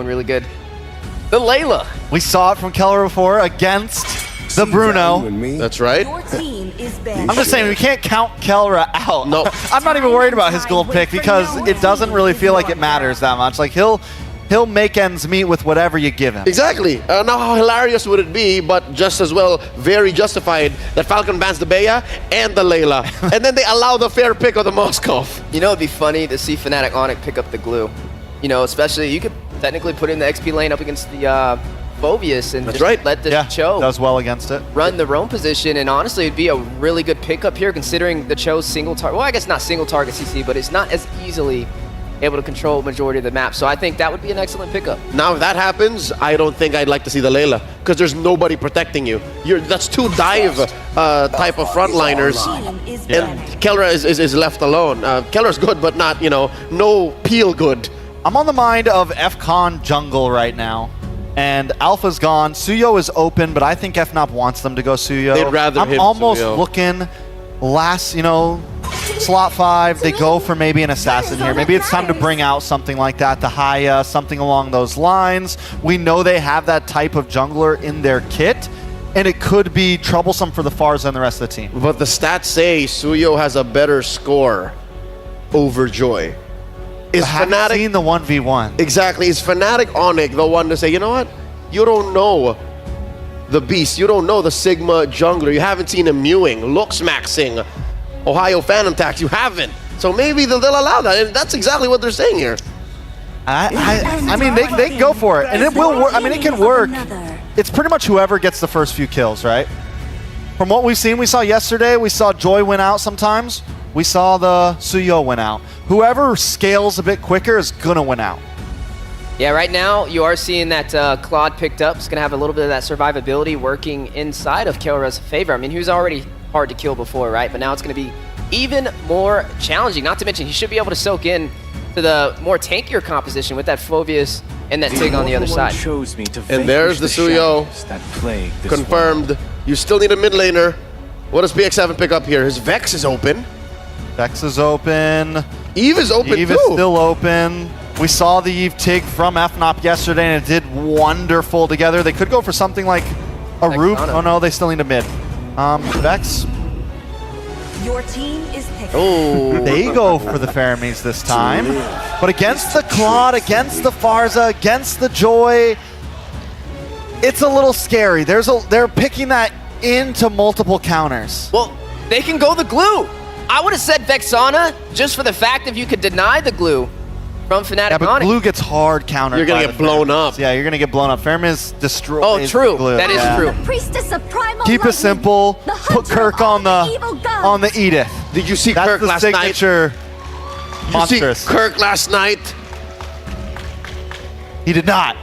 Really good. The Layla. We saw it from Keller before against the Bruno. That's right. Your team is banned. I'm just saying, we can't count Kellera out. No. I'm not even worried about his gold pick because it doesn't really feel like it matters that much. Like, he'll make ends meet with whatever you give him. Exactly. Now, how hilarious would it be, but just as well, very justified, that Falcon bans the Bea and the Layla, and then they allow the fair pick of the Moskov. You know, it'd be funny to see Fnatic Onic pick up the glue. You know, especially, you could technically put in the XP lane up against the Phoveus and That's just right. let the Cho does well against it. Run the roam position, and honestly, it'd be a really good pickup here considering the Cho's single target. Well, I guess not single target CC, but it's not as easily able to control majority of the map. So I think that would be an excellent pickup. Now, if that happens, I don't think I'd like to see the Layla, because there's nobody protecting you. That's two dive type of frontliners, and Kellera is left alone. Kellera's good, but not, you know, no peel good. I'm on the mind of FCON jungle right now, and Alpha's gone. Suyo is open, but I think FNOP wants them to go Suyo. They'd rather I'm hit almost Suyo. looking last, you know, slot 5, they go for maybe an assassin here. Maybe it's time to bring out something like that, the Haya, something along those lines. We know they have that type of jungler in their kit, and it could be troublesome for the Farza and the rest of the team. But the stats say Suyo has a better score over Joy. Is I haven't seen the 1v1. Exactly. Is Fnatic Onic the one to say, you know what? You don't know the beast. You don't know the Sigma jungler. You haven't seen him mewing, looks maxing, Ohio Phantom Tax. You haven't. So maybe they'll allow that. And that's exactly what they're saying here. I mean, they can go for it. And it will work. I mean, it can work. It's pretty much whoever gets the first few kills, right? From what we've seen, we saw yesterday, we saw Joy win out sometimes. We saw the Suyo win out. Whoever scales a bit quicker is going to win out. Yeah, right now you are seeing that Claude picked up. It's going to have a little bit of that survivability working inside of Kellera's favor. I mean, he was already hard to kill before, right? But now it's going to be even more challenging. Not to mention, he should be able to soak in to the more tankier composition with that Phoveus and that Tig on the other side. And there's the Suyo. Confirmed. You still need a mid laner. What does PX7 pick up here? His Vex is open. Vex is open. Eve is open Eve too. is still open. We saw the Eve Tig from FNOP yesterday, and it did wonderful together. They could go for something like a Root. Oh no, they still need a mid. Vex. Your team is picked. Oh, they go for the Pharaohs this time. But against the Claude, against the Farza, against the Joy, it's a little scary. They're picking that into multiple counters. Well, they can go the glue. I would have said Vexana just for the fact if you could deny the glue from Fnatic Yeah, but Onic. glue gets hard countered. You're going to get blown up. Yeah, you're going to get blown up. Pharaohs destroy. Oh, true. Glue. That is true. Priestess of Primal Keep it simple. Put Kirk on the Edith. Did you see That's Kirk the last signature night? monstrous. You see Kirk last night? He did not.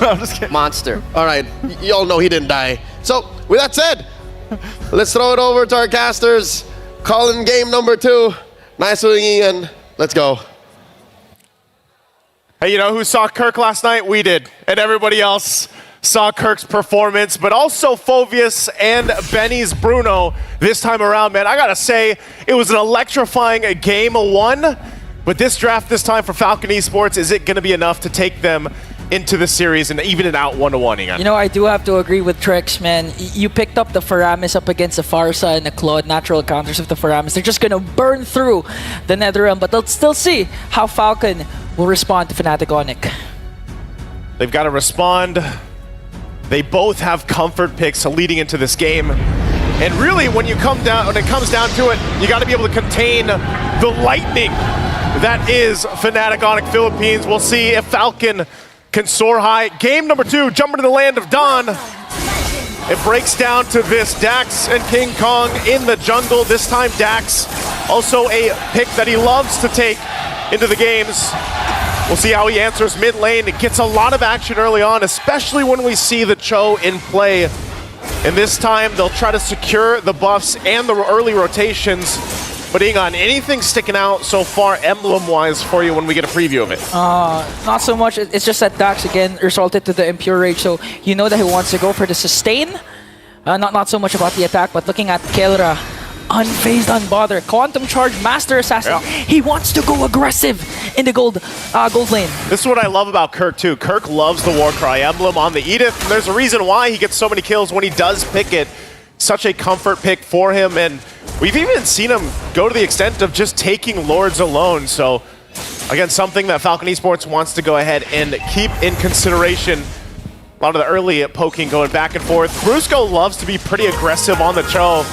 I'm just kidding. Monster. All right, y'all know he didn't die. So, with that said, let's throw it over to our casters. Calling game number 2. Nice doing, Ian. Let's go. Hey, you know who saw Kirk last night? We did. And everybody else saw Kirk's performance, but also Phoveus and Benny's Bruno this time around, man. I gotta say, it was an electrifying game 1, but this draft this time for Falcon Esports, is it gonna be enough to take them into the series and even it out 1-1 again? You know, I do have to agree with Trex, man. You picked up the Faramis up against the Farsa and the Claude, natural counters of the Faramis. They're just gonna burn through the Netherrealm, but they'll still see how Falcon will respond to Fnatic Onic. They've got to respond. They both have comfort picks leading into this game. And really, when it comes down to it, you got to be able to contain the lightning that is Fnatic Onic Philippines. We'll see if Falcon can soar high. Game number 2, jumping to the land of Dawn. It breaks down to this, Dax and King Kong in the jungle. This time Dax, also a pick that he loves to take into the games. We'll see how he answers mid lane. It gets a lot of action early on, especially when we see the Cho in play. And this time they'll try to secure the buffs and the early rotations. But Ingon, anything sticking out so far emblem-wise for you when we get a preview of it? Not so much. It's just that Dax, again, resulted to the Impure Rage, so you know that he wants to go for the sustain. Not so much about the attack, but looking at Kellera, unfazed, unbothered. Quantum Charge Master Assassin. He wants to go aggressive in the gold lane. This is what I love about Kirk, too. Kirk loves the Warcry emblem on the Edith, and there's a reason why he gets so many kills when he does pick it. Such a comfort pick for him, and we've even seen him go to the extent of just taking Lords alone. So, again, something that Falcon Esports wants to go ahead and keep in consideration. A lot of the early poking going back and forth. Brusco loves to be pretty aggressive on the Cho.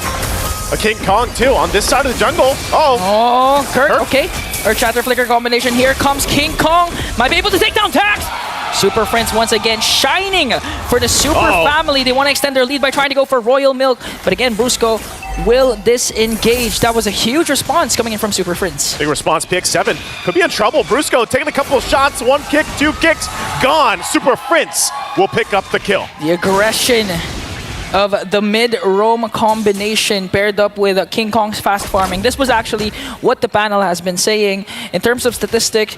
A King Kong, too, on this side of the jungle. Oh, Kirk. Okay. Earth Shatter Flicker combination. Here comes King Kong. Might be able to take down Tax. Super Friends once again shining for the Super family. They want to extend their lead by trying to go for Royal Milk. But again, Brusco will disengage. That was a huge response coming in from Super Friends. Big response, PX7 could be in trouble. Brusco taking a couple of shots, 1 kick, 2 kicks, gone. Super Friends will pick up the kill. The aggression of the mid-roam combination paired up with King Kong's fast farming. This was actually what the panel has been saying. In terms of statistic,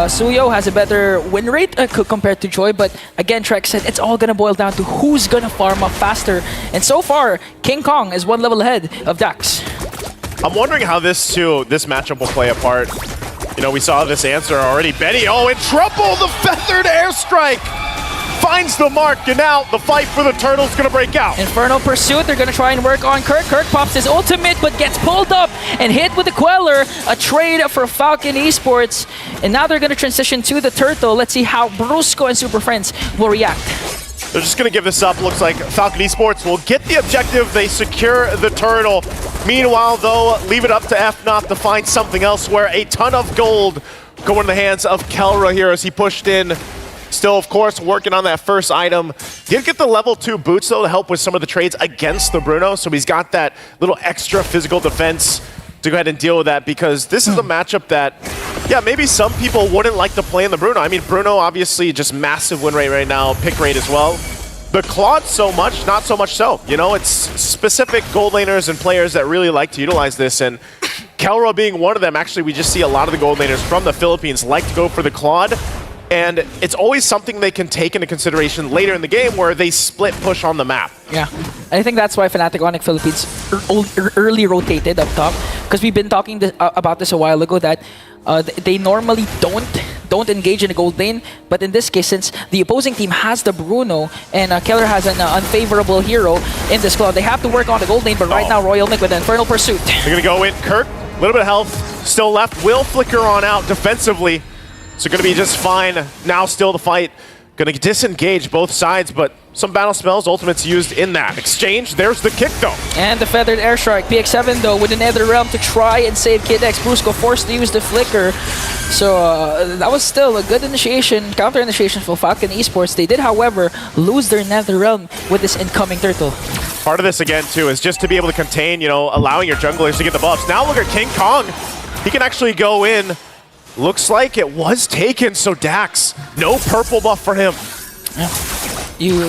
Suyo has a better win rate compared to Joy, but again, Trek said it's all gonna boil down to who's gonna farm up faster. And so far, King Kong is 1 level ahead of Dax. I'm wondering how this matchup will play a part. You know, we saw this answer already. Benny, in trouble! The feathered airstrike! Finds the mark, and now the fight for the turtle's gonna break out. Infernal Pursuit, they're gonna try and work on Kirk. Kirk pops his ultimate, but gets pulled up and hit with the Queller. A trade for Falcon Esports. And now they're gonna transition to the turtle. Let's see how Brusco and Super Friends will react. They're just gonna give this up. Looks like Falcon Esports will get the objective. They secure the turtle. Meanwhile, though, leave it up to FNOP to find something else where a ton of gold go in the hands of Kelra here as he pushed in. Still, of course, working on that first item. Did get the level 2 boots, though, to help with some of the trades against the Bruno, so he's got that little extra physical defense to go ahead and deal with that, because this is a matchup that, yeah, maybe some people wouldn't like to play in the Bruno. I mean, Bruno, obviously, just massive win rate right now, pick rate as well. The Claude so much, not so much so. You know, it's specific gold laners and players that really like to utilize this, and Kelra being one of them. Actually, we just see a lot of the gold laners from the Philippines like to go for the Claude. And it's always something they can take into consideration later in the game where they split push on the map. Yeah, I think that's why Fnatic Onic Philippines early rotated up top, because we've been talking about this a while ago that they normally don't engage in the gold lane, but in this case, since the opposing team has the Bruno and Keller has an unfavorable hero in this club, they have to work on the gold lane. But right now, Royal Nick with an Infernal Pursuit. They're gonna go in. Kirk, a little bit of health still left. Will flicker on out defensively. So gonna be just fine. Now still the fight. Gonna disengage both sides, but some battle spells, ultimates used in that exchange. There's the kick though. And the feathered airstrike. PX7 though with the Nether Realm to try and save Kid X. Brusco forced to use the flicker. So that was still a good initiation, counter initiation for Falcon Esports. They did, however, lose their Nether Realm with this incoming turtle. Part of this again too is just to be able to contain, you know, allowing your junglers to get the buffs. Now look at King Kong. He can actually go in. Looks like it was taken, so Dax, no purple buff for him. Yeah.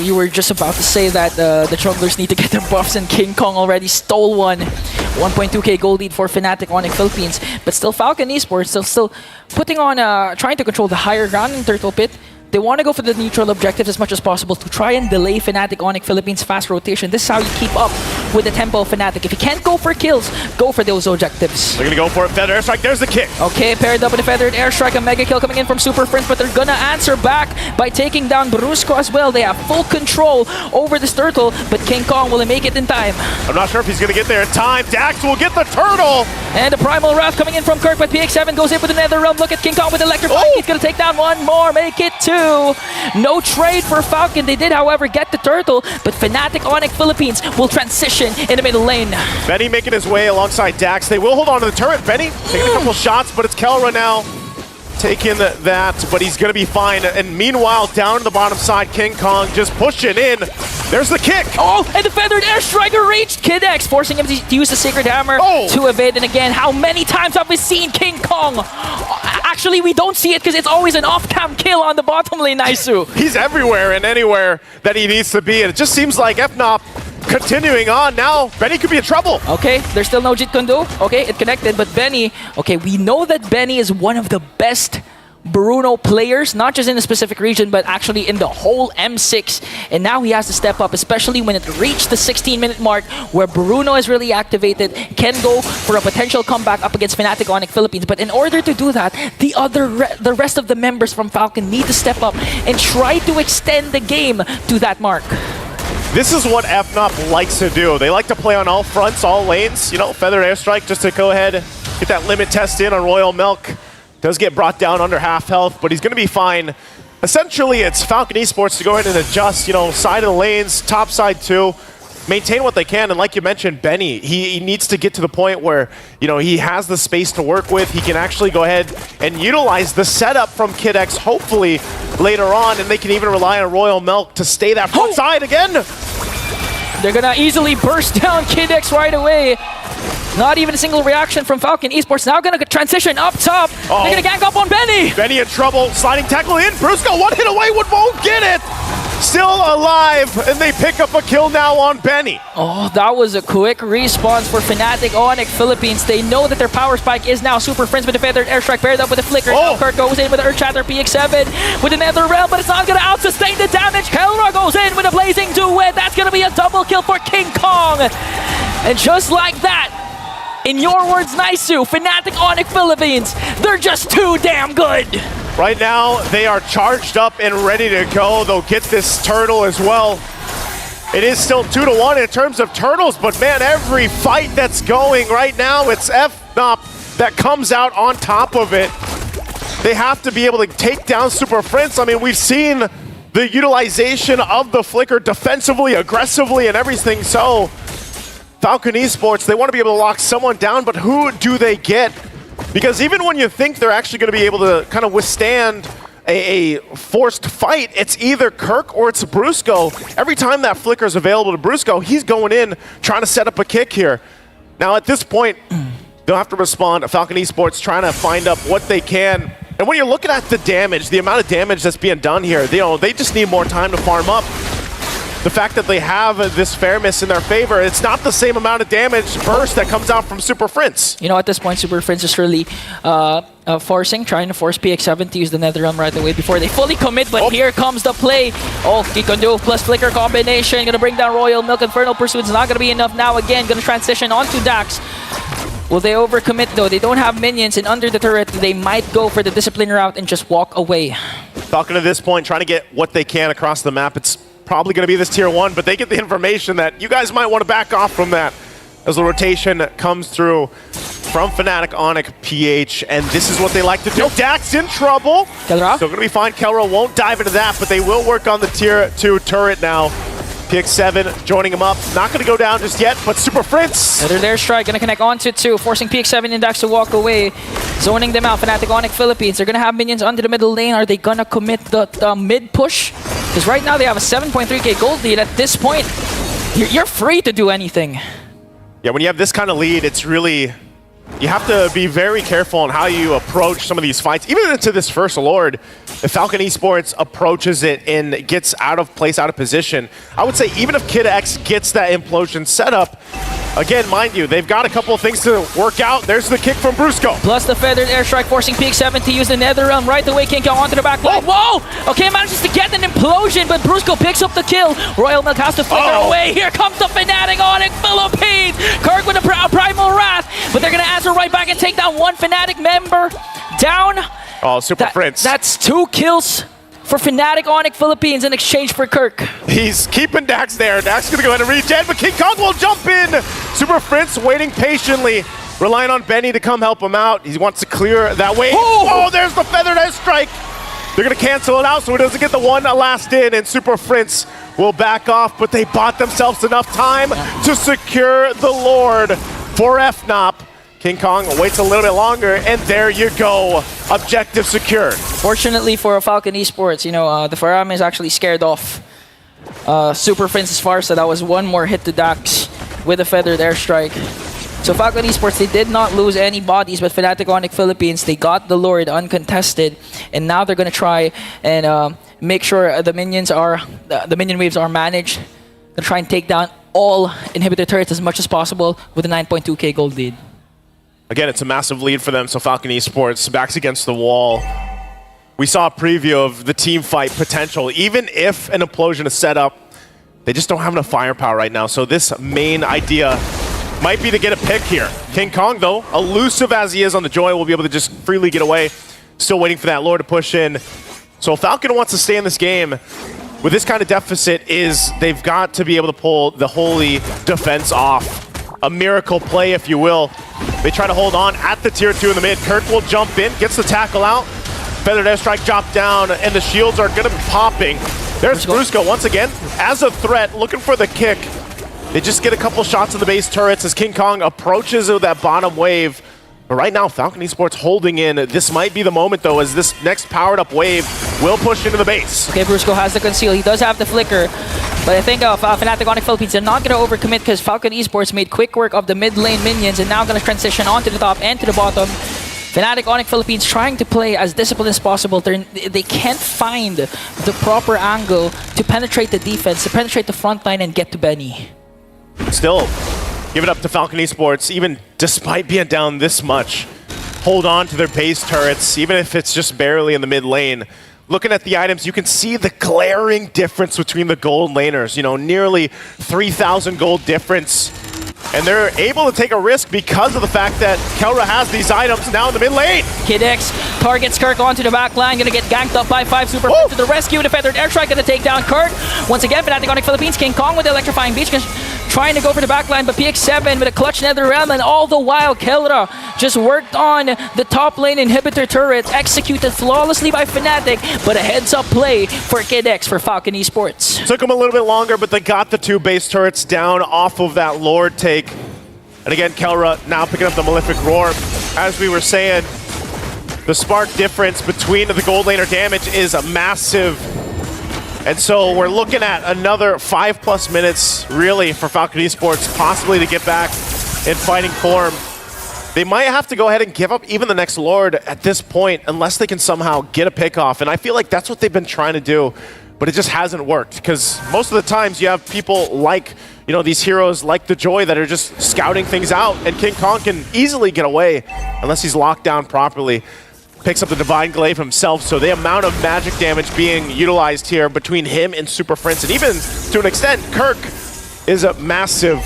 You were just about to say that the junglers need to get their buffs, and King Kong already stole one. 1.2k gold lead for Fnatic Onic Philippines, but still Falcon Esports still putting on, trying to control the higher ground in Turtle Pit. They want to go for the neutral objectives as much as possible to try and delay Fnatic Onic Philippines' fast rotation. This is how you keep up with the tempo of Fnatic. If you can't go for kills, go for those objectives. They're going to go for it. Feathered Airstrike. There's the kick. Okay, paired up with a Feathered Airstrike. A mega kill coming in from Super Friends, but they're going to answer back by taking down Brusco as well. They have full control over this turtle, but King Kong will make it in time. I'm not sure if he's going to get there in time. Dax will get the turtle. And the Primal Wrath coming in from Kirk, but PX7 goes in with the Nether Realm. Look at King Kong with Electrifying. He's going to take down one more, make it 2. No trade for Falcon. They did, however, get the turtle, but Fnatic Onic Philippines will transition in the middle lane. Benny making his way alongside Dax. They will hold on to the turret. Benny taking a couple shots, but it's Kelra now taking that, but he's going to be fine. And meanwhile, down the bottom side, King Kong just pushing in. There's the kick. Oh, and the Feathered Airstriker reached Kid X, forcing him to use the Sacred Hammer to evade. And again, how many times have we seen King Kong? Actually, we don't see it because it's always an off-cam kill on the bottom lane, Naisu. He's everywhere and anywhere that he needs to be. And it just seems like FNOP continuing on now. Benny could be in trouble. Okay, there's still no Jeet Kune Do. Okay, it connected, but Benny, okay, we know that Benny is one of the best Bruno players, not just in a specific region, but actually in the whole M6. And now he has to step up, especially when it reached the 16-minute mark where Bruno is really activated, can go for a potential comeback up against Fnatic Onic Philippines. But in order to do that, the rest of the members from Falcon need to step up and try to extend the game to that mark. This is what FNOP likes to do. They like to play on all fronts, all lanes. You know, Feathered Airstrike just to go ahead, get that limit test in on Royal Milk. Does get brought down under half health, but he's going to be fine. Essentially, it's Falcon Esports to go ahead and adjust, you know, side of the lanes, top side too, maintain what they can. And like you mentioned, Benny, he needs to get to the point where, you know, he has the space to work with. He can actually go ahead and utilize the setup from Kid X, hopefully later on, and they can even rely on Royal Milk to stay that front side again. They're going to easily burst down Kid X right away. Not even a single reaction from Falcon Esports. Now going to transition up top. They're going to gang up on Benny. Benny in trouble. Sliding tackle in. Brusco one hit away. Won't get it. Still alive. And they pick up a kill now on Benny. Oh, that was a quick response for Fnatic Onic Philippines. They know that their power spike is now Super Friends with the Feathered Airstrike paired up with the Flicker. Now Kurt goes in with the Earthshatter PX7 with the Nether Realm, but it's not going to out-sustain the damage. Kelra goes in with a Blazing Duet. That's going to be a double kill for King Kong. And just like that, in your words, Naisu, Fnatic Onic Philippines, they're just too damn good. Right now, they are charged up and ready to go. They'll get this turtle as well. It is still 2-1 in terms of turtles, but man, every fight that's going right now, it's FNOP that comes out on top of it. They have to be able to take down Super Friends. I mean, we've seen the utilization of the Flicker defensively, aggressively, and everything. So Falcon Esports, they want to be able to lock someone down, but who do they get? Because even when you think they're actually going to be able to kind of withstand a forced fight, it's either Kirk or it's Brusco. Every time that Flicker is available to Brusco, he's going in, trying to set up a kick here. Now at this point, they'll have to respond. Falcon Esports trying to find up what they can. And when you're looking at the damage, the amount of damage that's being done here, they just need more time to farm up. The fact that they have this fairness in their favor, it's not the same amount of damage burst that comes out from Super Friends. You know, at this point, Super Friends is really trying to force PX7 to use the Nether Realm right away before they fully commit, but here comes the play. Oh, Kikondo plus Flicker combination, gonna bring down Royal Milk. Infernal Pursuit's not gonna be enough now again, gonna transition onto Dax. Will they overcommit though? They don't have minions, and under the turret, they might go for the discipline route and just walk away. Falcon at this point, trying to get what they can across the map. It's probably going to be this tier 1, but they get the information that you guys might want to back off from that as the rotation comes through from Fnatic Onic PH, and this is what they like to do. Dax in trouble. Kelra? Still going to be fine. Kelra won't dive into that, but they will work on the tier 2 turret now. PX7 joining him up. Not going to go down just yet, but Super Friends. Another Airstrike going to connect onto 2, forcing PX7 and Dax to walk away. Zoning them out. Fnatic Onic Philippines. They're going to have minions under the middle lane. Are they going to commit the mid push? Because right now they have a 7.3k gold lead. At this point, you're free to do anything. Yeah, when you have this kind of lead, it's really... You have to be very careful on how you approach some of these fights. Even into this first Lord, if Falcon Esports approaches it and gets out of place, out of position, I would say even if Kid X gets that implosion set up, again, mind you, they've got a couple of things to work out. There's the kick from Brusco. Plus the Feathered Airstrike forcing PX7 to use the Nether Realm right away. King Kong onto the back line. Whoa! Okay, manages to get an implosion, but Brusco picks up the kill. Royal Milk has to flicker away. Here comes the Fnatic Onic Philippines. Kirk with a Primal Wrath, but they're going to answer right back and take down one Fnatic member down. Oh, Super Friends. That's 2 kills for Fnatic Onic Philippines in exchange for Kirk. He's keeping Dax there. Dax is going to go ahead and regen, but King Kong will jump in. Super Friends waiting patiently, relying on Benny to come help him out. He wants to clear that way. Oh, there's the Feathered Airstrike. They're going to cancel it out so he doesn't get the one last in, and Super Friends will back off, but they bought themselves enough time to secure the Lord for FNOP. King Kong waits a little bit longer, and there you go. Objective secured. Fortunately for Falcon Esports, you know, the Faram is actually scared off Super Friends as far, so that was one more hit to Dax with a Feathered Airstrike. So Falcon Esports, they did not lose any bodies, but Fnatic Onic Philippines, they got the Lord uncontested, and now they're going to try and make sure the minions are, the minion waves are managed. Gonna try and take down all inhibitor turrets as much as possible with a 9.2k gold lead. Again, it's a massive lead for them, so Falcon Esports backs against the wall. we saw a preview of the team fight potential. Even if an implosion is set up, they just don't have enough firepower right now. So this main idea might be to get a pick here. King Kong, though, elusive as he is on the Joy, will be able to just freely get away. Still waiting for that Lord to push in. So Falcon wants to stay in this game with this kind of deficit is they've got to be able to pull the Holy defense off. A miracle play, if you will. They try to hold on at the tier 2 in the mid. Kirk will jump in, gets the tackle out. Feathered Airstrike drop down, and the shields are going to be popping. There's Brusco once again as a threat, looking for the kick. They just get a couple shots in the base turrets as King Kong approaches with that bottom wave. But right now, Falcon Esports holding in. This might be the moment, though, as this next powered-up wave will push into the base. Okay, Brusco has the conceal. He does have the flicker. But I think Fnatic Onic Philippines are not going to overcommit because Falcon Esports made quick work of the mid lane minions and now going to transition onto the top and to the bottom. Fnatic Onic Philippines trying to play as disciplined as possible. They can't find the proper angle to penetrate the defense, to penetrate the front line and get to Benny. Still, give it up to Falcon Esports, even despite being down this much. Hold on to their base turrets, even if it's just barely in the mid lane. Looking at the items, you can see the glaring difference between the gold laners. You know, nearly 3,000 gold difference. And they're able to take a risk because of the fact that Kelra has these items now in the mid lane. Kid X targets Kirk onto the back line, gonna get ganked up by 5 Super to the rescue. The Feathered Airstrike gonna take down Kirk. Once again, Fnatic Onic Philippines, King Kong with the Electrifying Beach, trying to go for the back line, but PX7 with a clutch Nether Realm, and all the while, Kelra just worked on the top lane inhibitor turret, executed flawlessly by Fnatic, but a heads-up play for Kid X for Falcon Esports. Took them a little bit longer, but they got the 2 base turrets down off of that Lord take. And again, Kelra now picking up the Malefic Roar. As we were saying, the spark difference between the gold laner damage is massive. And so we're looking at another 5+ minutes, really, for Falcon Esports, possibly to get back in fighting form. They might have to go ahead and give up even the next Lord at this point, unless they can somehow get a pick off. And I feel like that's what they've been trying to do, but it just hasn't worked. Because most of the times you have people like, you know, these heroes like the Joy that are just scouting things out, and King Kong can easily get away unless he's locked down properly. Picks up the Divine Glaive himself, so the amount of magic damage being utilized here between him and Super Prince, and even to an extent, Kirk is a massive.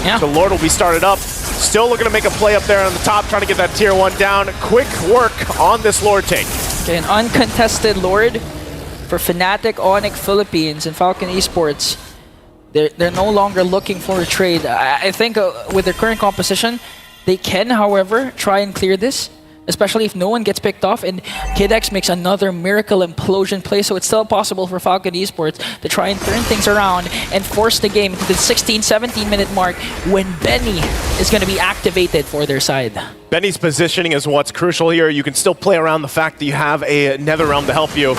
Yeah. The Lord will be started up. Still looking to make a play up there on the top, trying to get that tier 1 down. Quick work on this Lord take. Okay, an uncontested Lord for Fnatic Onic Philippines and Falcon Esports. They're no longer looking for a trade. I think with their current composition, they can, however, try and clear this, especially if no one gets picked off and Kid X makes another miracle implosion play, so it's still possible for Falcon Esports to try and turn things around and force the game into the 16-17 minute mark when Benny is going to be activated for their side. Benny's positioning is what's crucial here. You can still play around the fact that you have a Nether Realm to help you.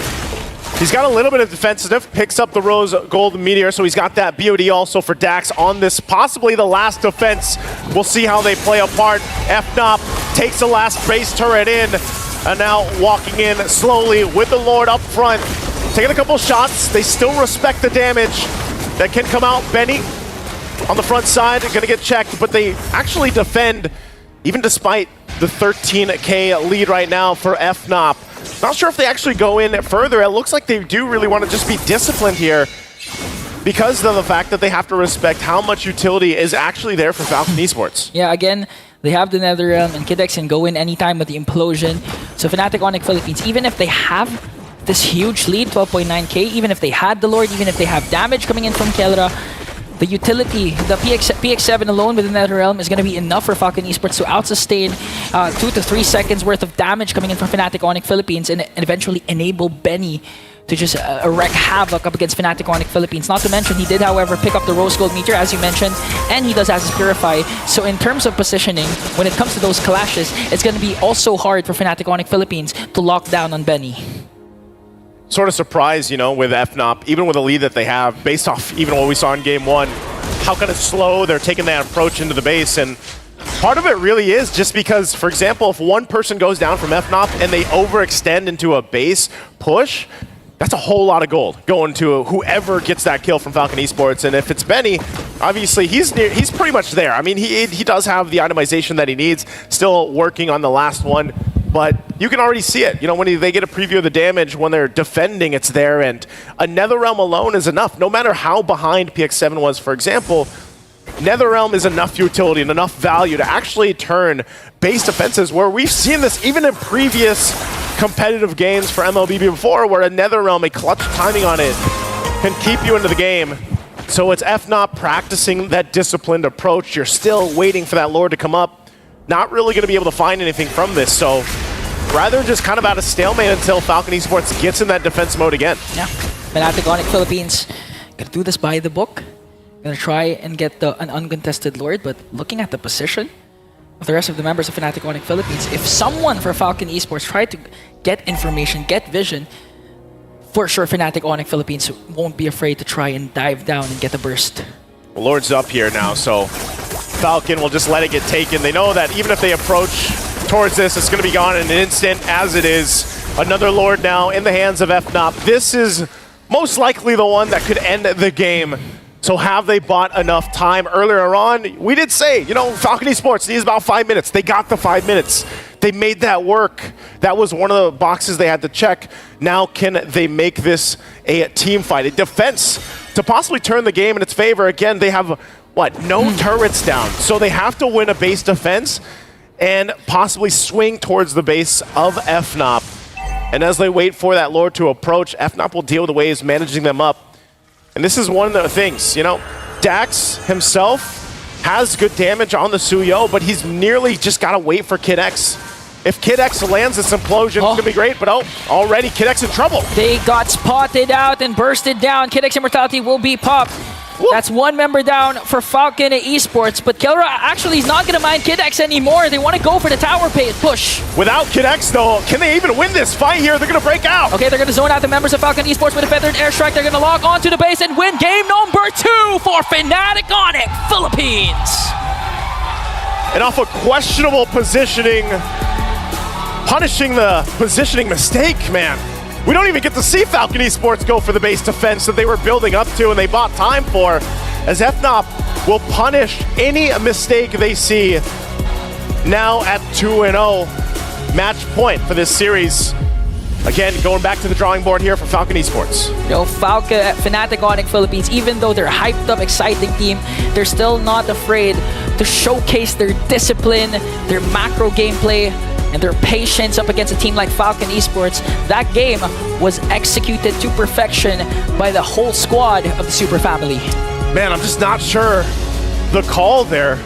He's got a little bit of defensive, picks up the Rose Gold Meteor, so he's got that BOD also for Dax on this, possibly the last defense. We'll see how they play apart. FNOP takes the last base turret in, and now walking in slowly with the Lord up front. Taking a couple shots, they still respect the damage that can come out. Benny on the front side, gonna get checked, but they actually defend, even despite the 13K lead right now for FNOP. Not sure if they actually go in further. It looks like they do really want to just be disciplined here because of the fact that they have to respect how much utility is actually there for Falcon Esports. Yeah, again, they have the Nether Realm and Kid X can go in anytime with the implosion. So Fnatic Onic Philippines, even if they have this huge lead, 12.9k, even if they had the Lord, even if they have damage coming in from Kelra, the utility, the PX7 alone with the Nether Realm is going to be enough for Falcon Esports to out-sustain 2 to 3 seconds worth of damage coming in from Fnatic Onic Philippines and eventually enable Benny to just wreak havoc up against Fnatic Onic Philippines. Not to mention, he did, however, pick up the Rose Gold Meteor, as you mentioned, and he does have his Purify. So in terms of positioning, when it comes to those clashes, it's going to be also hard for Fnatic Onic Philippines to lock down on Benny. Sort of surprised, you know, with FNOP, even with the lead that they have, based off even what we saw in Game 1, how kind of slow they're taking that approach into the base. And part of it really is just because, for example, if one person goes down from FNOP and they overextend into a base push, that's a whole lot of gold going to whoever gets that kill from Falcon Esports. And if it's Benny, obviously he's pretty much there. I mean, he does have the itemization that he needs, still working on the last one. but you can already see it. You know, when they get a preview of the damage, when they're defending, it's there, and a Netherrealm alone is enough. No matter how behind PX7 was, for example, Netherrealm is enough utility and enough value to actually turn base defenses, where we've seen this even in previous competitive games for MLBB before, where a Netherrealm, a clutch timing on it, can keep you into the game. So it's FNOP practicing that disciplined approach. You're still waiting for that Lord to come up. Not really going to be able to find anything from this, so rather just kind of out of stalemate until Falcon Esports gets in that defense mode again. Yeah, Fnatic Onic Philippines gonna do this by the book. Gonna try and get an uncontested Lord, but looking at the position of the rest of the members of Fnatic Onic Philippines, if someone for Falcon Esports tried to get information, get vision, for sure Fnatic Onic Philippines won't be afraid to try and dive down and get a burst. Well, Lord's up here now, so Falcon will just let it get taken. They know that even if they approach towards this, it's going to be gone in an instant, as it is. Another Lord now in the hands of FNOP. This is most likely the one that could end the game. So have they bought enough time earlier on? We did say, you know, Falcon Esports needs about 5 minutes. They got the 5 minutes. They made that work. That was one of the boxes they had to check. Now can they make this a team fight, a defense to possibly turn the game in its favor? Again, they have, what, no turrets down. So they have to win a base defense and possibly swing towards the base of FNOP. And as they wait for that Lord to approach, FNOP will deal with the waves managing them up. And this is one of the things, you know, Dax himself has good damage on the Suyo, but he's nearly just got to wait for Kid X. If Kid X lands this implosion, it's going to be great, but already Kid X in trouble. They got spotted out and bursted down. Kid X Immortality will be popped. Whoop. That's one member down for Falcon Esports, but Kelra actually is not going to mind Kid X anymore. They want to go for the tower push. Without Kid X, though, can they even win this fight here? They're going to break out. Okay, they're going to zone out the members of Falcon Esports with a feathered airstrike. They're going to log onto the base and win game number 2 for Fnatic Onic Philippines. And off a questionable positioning, punishing the positioning mistake, man. We don't even get to see Falcon Esports go for the base defense that they were building up to and they bought time for, as FNOP will punish any mistake they see. Now at 2-0, match point for this series. Again, going back to the drawing board here for Falcon Esports. Yo, Fnatic Onic Philippines, even though they're a hyped up, exciting team, they're still not afraid to showcase their discipline, their macro gameplay, and their patience up against a team like Falcon Esports. That game was executed to perfection by the whole squad of the Super Family. Man, I'm just not sure the call there.